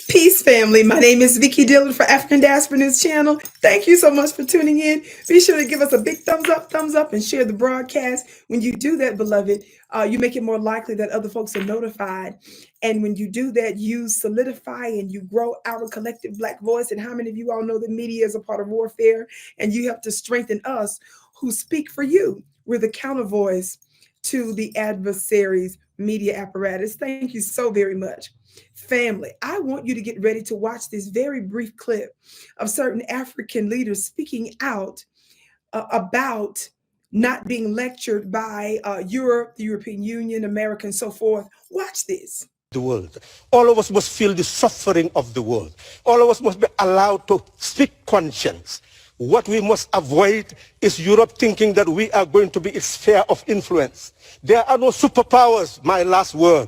Peace, family. My name is Vicki Dillard for African Diaspora News Channel. Thank you so much for tuning in. Be sure to give us a big thumbs up, and share the broadcast. When you do that, beloved, you make it more likely that other folks are notified. And when you do that, you solidify and you grow our collective Black voice. And how many of you all know that media is a part of warfare? And you have to strengthen us who speak for you. We're the counter voice to the adversary's media apparatus. Thank you so very much. Family, I want you to get ready to watch this very brief clip of certain African leaders speaking out about not being lectured by Europe, the European Union, America, and so forth. Watch this. The world. All of us must feel the suffering of the world. All of us must be allowed to speak conscience. What we must avoid is Europe thinking that we are going to be its sphere of influence. There are no superpowers, my last word.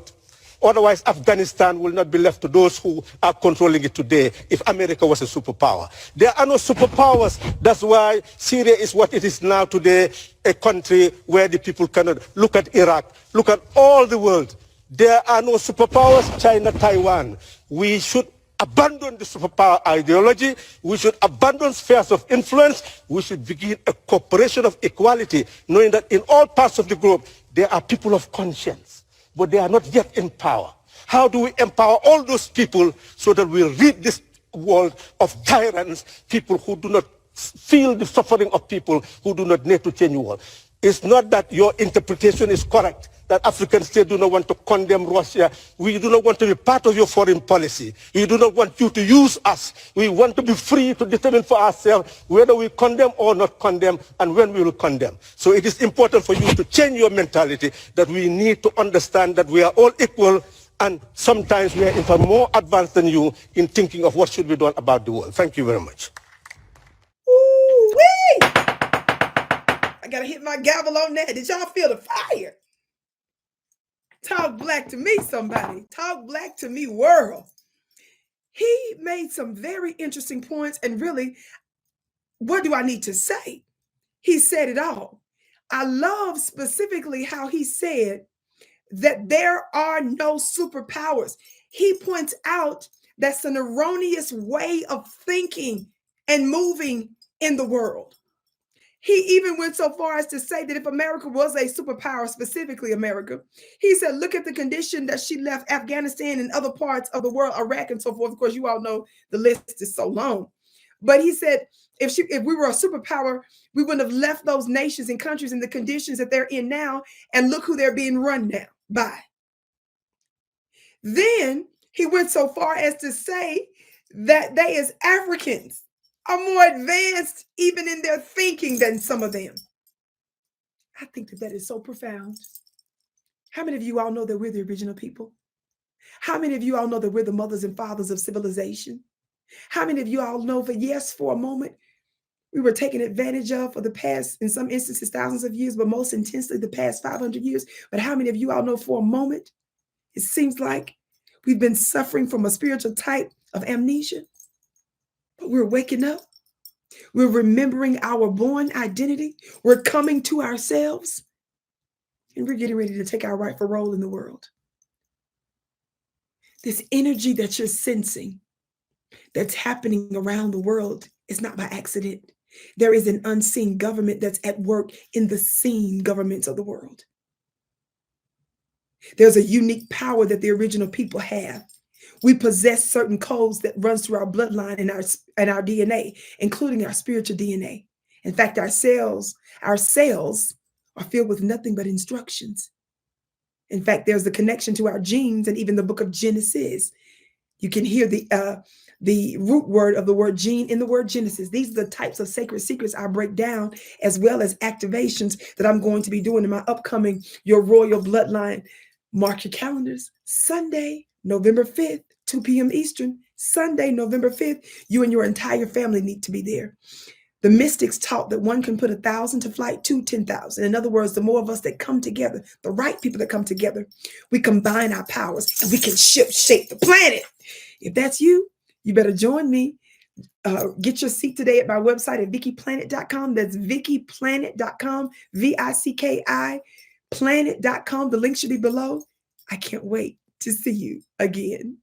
Otherwise, Afghanistan will not be left to those who are controlling it today if America was a superpower. There are no superpowers. That's why Syria is what it is now today, a country where the people cannot look at Iraq, look at all the world. There are no superpowers, China, Taiwan. We should abandon the superpower ideology. We should abandon spheres of influence. We should begin a cooperation of equality, knowing that in all parts of the globe, there are people of conscience, but they are not yet in power. How do we empower all those people so that we rid this world of tyrants, people who do not feel the suffering of people who do not need to change the world? It's not that your interpretation is correct, that African states do not want to condemn Russia. We do not want to be part of your foreign policy. We do not want you to use us. We want to be free to determine for ourselves whether we condemn or not condemn and when we will condemn. So it is important for you to change your mentality, that we need to understand that we are all equal, and sometimes we are in fact more advanced than you in thinking of what should be done about the world. Thank you very much. Ooh-wee! I gotta hit my gavel on that. Did y'all feel the fire? Talk black to me, somebody. Talk black to me, world. He made some very interesting points, and really, what do I need to say? He said it all. I love specifically how he said that there are no superpowers. He points out that's an erroneous way of thinking and moving in the world. He even went so far as to say that if America was a superpower, specifically America, he said, look at the condition that she left Afghanistan and other parts of the world, Iraq and so forth. Of course, you all know the list is so long. But he said, if we were a superpower, we wouldn't have left those nations and countries in the conditions that they're in now. And look who they're being run now by. Then he went so far as to say that they, as Africans, are more advanced even in their thinking than some of them. I think that is so profound. How many of you all know that we're the original people? How many of you all know that we're the mothers and fathers of civilization? How many of you all know that, yes, for a moment, we were taken advantage of for the past, in some instances, thousands of years, but most intensely the past 500 years? But how many of you all know for a moment, it seems like we've been suffering from a spiritual type of amnesia? But we're waking up. We're remembering our born identity. We're coming to ourselves. And we're getting ready to take our rightful role in the world. This energy that you're sensing that's happening around the world is not by accident. There is an unseen government that's at work in the seen governments of the world. There's a unique power that the original people have. We possess certain codes that runs through our bloodline and our DNA, including our spiritual DNA. In fact, our cells are filled with nothing but instructions. In fact, there's a connection to our genes, and even the book of Genesis. You can hear the root word of the word gene in the word Genesis. These are the types of sacred secrets I break down, as well as activations that I'm going to be doing in my upcoming Your Royal Bloodline. Mark your calendars. Sunday, November 5th, 2 p.m. Eastern. Sunday, November 5th, you and your entire family need to be there. The mystics taught that one can put 1,000 to flight, 2, 10,000. In other words, the more of us that come together, the right people that come together, we combine our powers and we can shape the planet. If that's you, you better join me. Get your seat today at my website at VickiPlanet.com. That's VickiPlanet.com, VICKI planet.com. The link should be below. I can't wait to see you again.